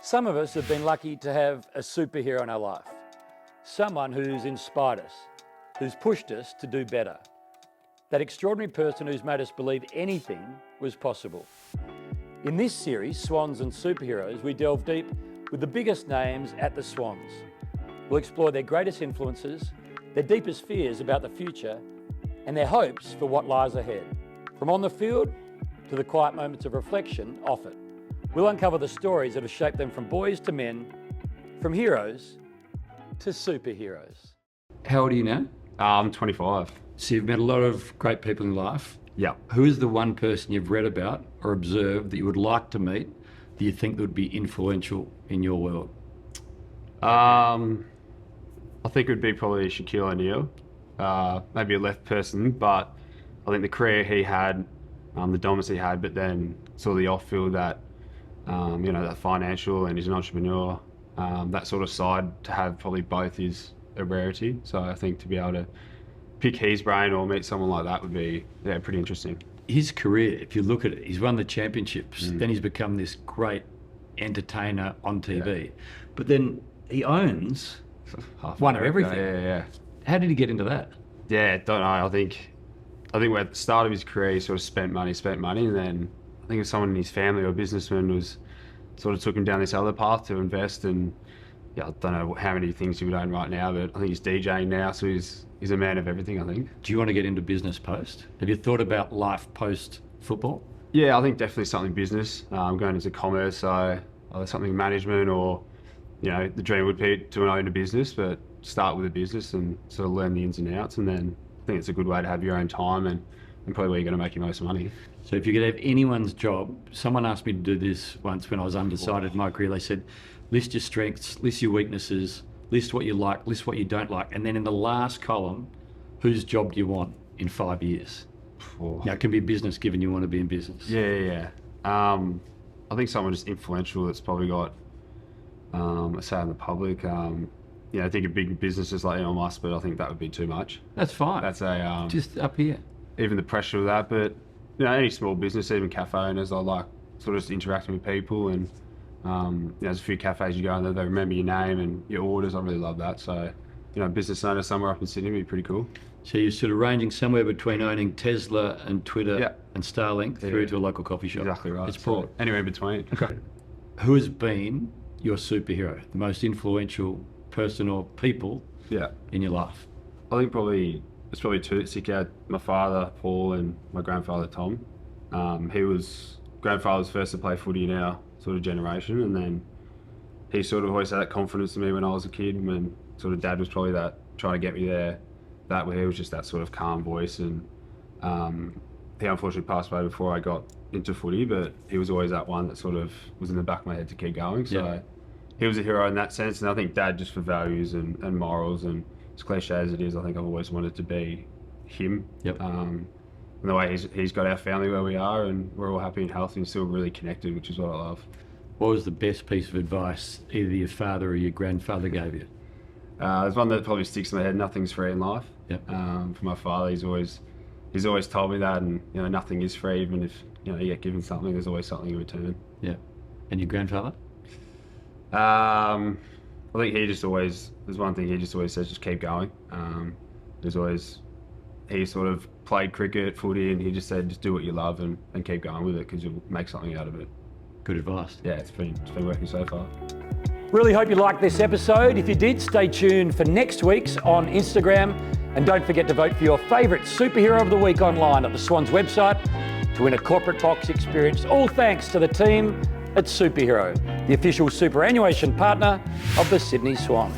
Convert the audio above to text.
Some of us have been lucky to have a superhero in our life. Someone who's inspired us, who's pushed us to do better. That extraordinary person who's made us believe anything was possible. In this series, Swans and Superheroes, we delve deep with the biggest names at the Swans. We'll explore their greatest influences, their deepest fears about the future, and their hopes for what lies ahead. From on the field to the quiet moments of reflection off it. We'll uncover the stories that have shaped them from boys to men, from heroes to superheroes. How old are you now? I'm 25. So you've met a lot of great people in life. Yeah. Who is the one person you've read about or observed that you would like to meet that you think would be influential in your world? I think it would be probably Shaquille O'Neal. Maybe a left person, but I think the career he had, the dominance he had, but then sort of the off-field that, that financial, and he's an entrepreneur, that sort of side, to have probably both is a rarity. So I think to be able to pick his brain or meet someone like that would be pretty interesting. His career, if you look at it, he's won the championships, then he's become this great entertainer on TV. Yeah. But then he owns one of everything. Yeah. How did he get into that? Yeah, don't know. I think we're at the start of his career, he sort of spent money, and then I think if someone in his family or businessman was sort of took him down this other path to invest, and I don't know how many things he would own right now, but I think he's DJing now, so he's a man of everything, I think. Do you want to get into business post? Have you thought about life post football? Yeah, I think definitely something business. I'm going into commerce, so either something management or, the dream would be to own a business, but start with a business and sort of learn the ins and outs, and then I think it's a good way to have your own time and probably where you're going to make your most money. So if you could have anyone's job, someone asked me to do this once when I was undecided in my career. They said, list your strengths, list your weaknesses, list what you like, list what you don't like, and then in the last column, whose job do you want in 5 years? Now, it can be business, given you want to be in business. Yeah. I think someone just influential that's probably got a say in the public. I think of big businesses like Elon Musk, but I think that would be too much. That's fine. That's a just up here. Even the pressure of that, but any small business, even cafe owners, I like sort of just interacting with people, and there's a few cafes you go in there, they remember your name and your orders. I really love that. So, business owner somewhere up in Sydney would be pretty cool. So you're sort of ranging somewhere between owning Tesla and Twitter and Starlink through to a local coffee shop. Exactly right. It's broad. So anywhere in between. Okay. Who has been your superhero, the most influential person or people in your life? I think it's probably two that stick out. My father, Paul, and my grandfather, Tom. Grandfather was first to play footy in our sort of generation, and then he sort of always had that confidence in me when I was a kid, when sort of dad was probably that trying to get me there, that way he was just that sort of calm voice, and he unfortunately passed away before I got into footy, but he was always that one that sort of was in the back of my head to keep going. So he was a hero in that sense, and I think dad just for values and morals, and as cliche as it is, I think I've always wanted to be him. And the way he's got our family where we are, and we're all happy and healthy and still really connected, which is what I love. What was the best piece of advice either your father or your grandfather gave you? There's one that probably sticks in my head: nothing's free in life. For my father, he's always told me that, and nothing is free. Even if you get given something, there's always something in return. Yeah. And your grandfather? I think there's one thing he just always says: just keep going. He sort of played cricket, footy, and he just said, just do what you love and keep going with it, because you'll make something out of it. Good advice. Yeah, it's been working so far. Really hope you liked this episode. If you did, stay tuned for next week's on Instagram, and don't forget to vote for your favourite superhero of the week online at the Swans website to win a corporate box experience. All thanks to the team at Superhero, the official superannuation partner of the Sydney Swans.